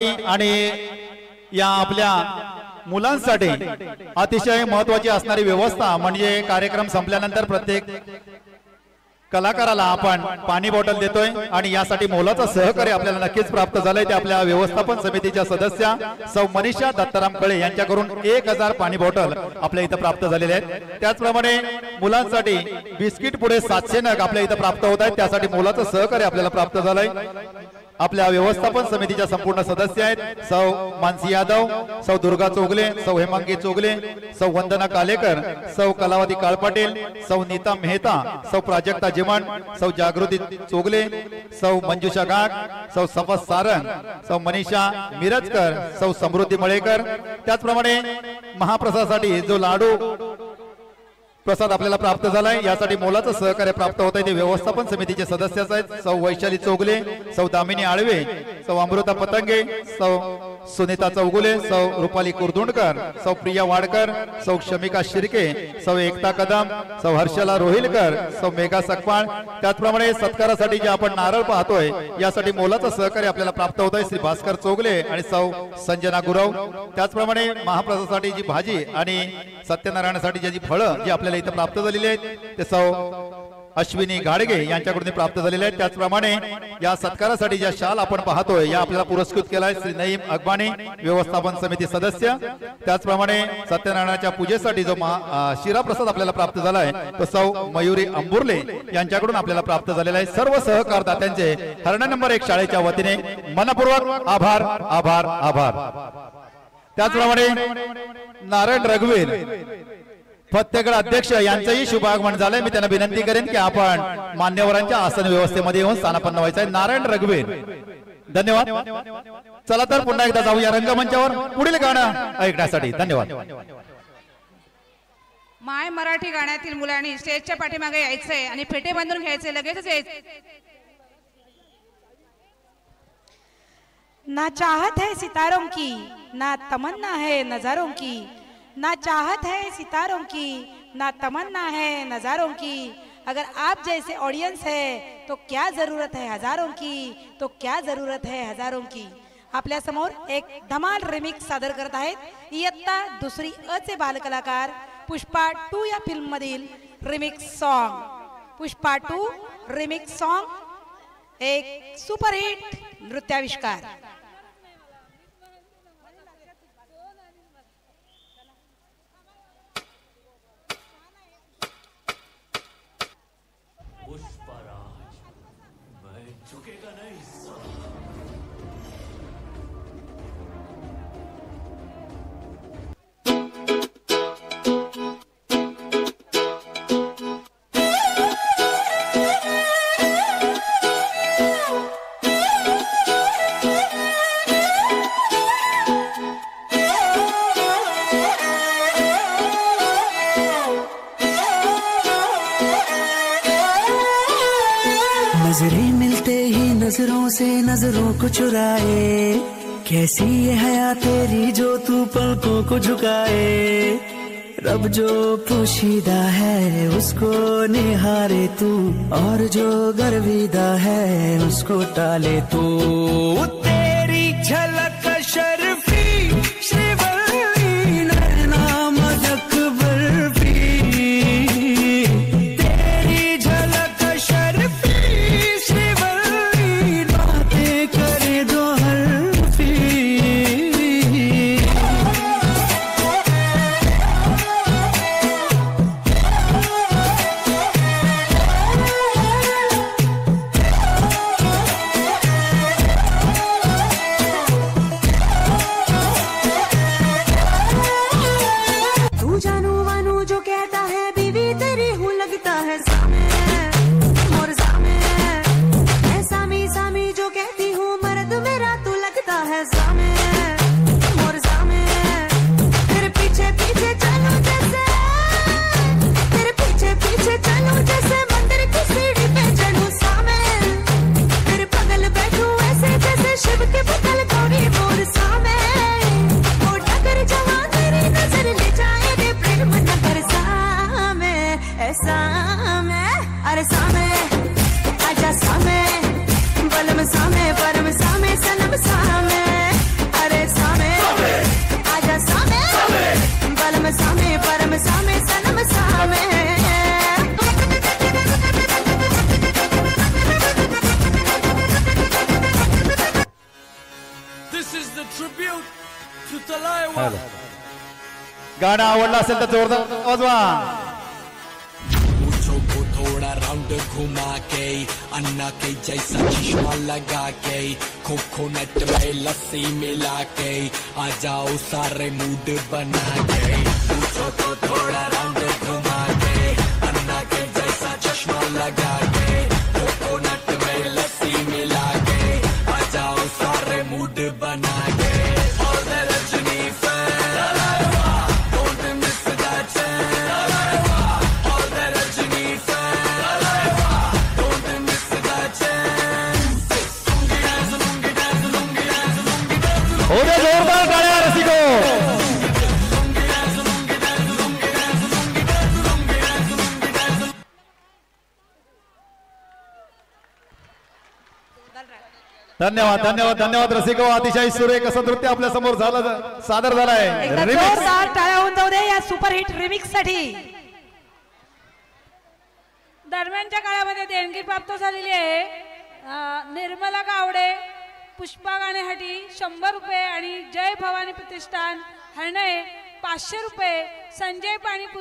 आणि या आपल्या मुलांसाठी अतिशय महत्त्वाची असणारी व्यवस्था म्हणजे कार्यक्रम संपल्यानंतर प्रत्येक कलाकाराला आपण पाणी बॉटल देतोय आणि यासाठी मोलाचं सहकार्य आपल्याला नक्कीच प्राप्त झालंय। ते आपल्या व्यवस्थापन समितीच्या सदस्या सौ मनीषा दत्ताराम कळे यांच्याकडून 1000 पाणी बॉटल आपल्या इथं प्राप्त झालेले आहेत। त्याचप्रमाणे मुलांसाठी बिस्किट पुढे 700 नग आपल्या इथं प्राप्त होत आहेत। त्यासाठी मोलाचं सहकार्य आपल्याला प्राप्त झालंय। आपल्या व्यवस्थापन समितीच्या संपूर्ण सदस्य आहेत सौ मानसी यादव, सौ दुर्गा चोगले, सौ हेमांगी चोगले, सौ वंदना कालेकर, सौ कलावती काळपाटील, सौ नीता मेहता, सौ प्राजक्ता जिमण, सौ जागृती चोगले, सौ मंजुषा गाग, सौ सफस सारंग, सौ मनीषा मिरजकर, सौ समृद्धी मळेकर। त्याचप्रमाणे महाप्रसादासाठी जो लाडू प्रसाद आपल्याला प्राप्त झालाय यासाठी मोलाचं सहकार्य प्राप्त होत आहे। ते व्यवस्थापन समितीचे सदस्य आहेत सौ वैशाली चौगले, सौ दामिनी आळवे, सौ अमृता पतंगे, सौ सुनीता चौगुले, सौ रुपाली कुर्दुंडकर, सौ प्रिया वाडकर, सौ शमिका शिर्के, सौ एकता कदम, सौ हर्षला रोहिलकर, सौ मेघा सकपाळ। त्याचप्रमाणे सत्कारासाठी जे आपण नारळ पाहतोय यासाठी मोलाचं सहकार्य आपल्याला प्राप्त होत आहे श्री भास्कर चौगले आणि सौ संजना गुरव। त्याचप्रमाणे महाप्रसादासाठी जी भाजी आणि सत्यनारायणासाठी जी फळं जी आपल्याला इथं प्राप्त झालेली आहेत ते सौ अश्विनी गाडगे यांच्याकडून प्राप्त झालेले आहेत। त्याचप्रमाणे या सत्कारासाठी ज्या शाल आपण पाहतोय या आपल्याला पुरस्कृत केलाय श्री नईम अगबानी व्यवस्थापन समिती सदस्य। त्याचप्रमाणे सत्यनारायणाच्या पूजेसाठी जो शिरा प्रसाद आपल्याला प्राप्त झालाय तो सौ मयुरी अंबुर्ले यांच्याकडून आपल्याला प्राप्त झालेला आहे। सर्व सहकारदात्यांचे हरणा नंबर 1 शाळेच्या वतीने मनपूर्वक आभार आभार आभार। त्याचप्रमाणे नारायण रघुवीर फत्तेगड अध्यक्ष यांचंही शुभ आगमन झालंय। मी त्यांना विनंती करेन की आपण मान्यवरांच्या आसन व्यवस्थेमध्ये येऊन स्थानापन्न व्हायचं आहे। नारायण रघुवीर धन्यवाद। चला तर पुन्हा एकदा जाऊया रंगमंचावर पुढील गाणं ऐकण्यासाठी। धन्यवाद। माय मराठी गाण्यातील मुलांनी स्टेजच्या पाठीमागे यायचंय आणि फेटे बांधून घ्यायचे, लगेचच यायचे। ना चाहत है सितारों की, ना तमन्ना है नजारों की, ना चाहत है सितारों की, ना तमन्ना है नजारों की। अगर आप जैसे ऑडियंस है तो क्या जरूरत है हजारों की, तो क्या जरूरत है हजारों की। आपल्या समोर एक धमाल रिमिक्स सादर करत आहेत इयत्ता दुसरी अ चे बालकलाकार पुष्पा 2 या फिल्म मधील remix song. Pushpa 2 remix song एक सुपरहिट नृत्याविष्कार। नजरें मिलते ही नजरों से नजरों को चुराए, कैसी ये हया तेरी जो तू पलकों को झुकाए। रब जो पोशीदा है उसको निहारे तू, और जो गर्विदा है उसको टाले तू। तेरी झलक शर्फी श्रीवल्ली नैना मदक बर्फी, तेरी झलक शर्फी श्रीवल्ली बातें करे दो हल्फी। तू जानू वानू जो कहता है बीवी तेरी हूँ लगता है सामे मोर सामे। मैं सामी सामी जो कहती हूँ मर्द मेरा तू लगता है सामे मोर सामे। तेरे पीछे पीछे चलूं जैसे, तेरे पीछे पीछे चलूं जैसे मंदिर की सीढ़ी पे चढ़ूं सामे। तेरे बगल बैठूं ऐसे जैसे शिव के बगल गौरी मोर सामे। वो डगर जहाँ तेरी नजर ले जाए रे प्रेम नगर सामे। ऐसा मैं अरे सामे आजा सामे, बलम सामे परम सामे सनम सामे। This is the tribute to Talaiwa. गाणं आवडलं असेल तर जोरदार वाजवा. मूछों को थोड़ा राउंड घुमा के अन्ना के जैसा चश्मा लगा के कोकोनट में लस्सी मिला के आ जाओ सारे मूड बना के. मूछों को थोड़ा राउंड घुमा के अन्ना के जैसा चश्मा लगा के कोकोनट में लस्सी मिला के आ जाओ सारे मूड बना के. All the Rajini fans, don't miss that chance. All the Rajini fans, don't miss that chance. Lungi dance, lungi dance, lungi dance, lungi dance. हो दे जोरदार टाळ्या रसिको. Lungi dance, lungi dance, lungi dance, lungi dance, lungi dance, lungi dance. धन्यवाद धन्यवाद धन्यवाद रसिको. अतिशय सुरेख असं नृत्य आपल्या समोर झालं सादर झालंय. एकदा Remix. जोरदार टाळ्या होऊन जाऊ दे या सुपरहिट रिमिक्स साठी. दरम्यानच्या काळामध्ये देणगी प्राप्त झालेली आहे. निर्मला गावडे पुष्पा गाण्यासाठी 100 रुपये आणि जय भवानी प्रतिष्ठान हरणे 500 रुपये. संजय पाणी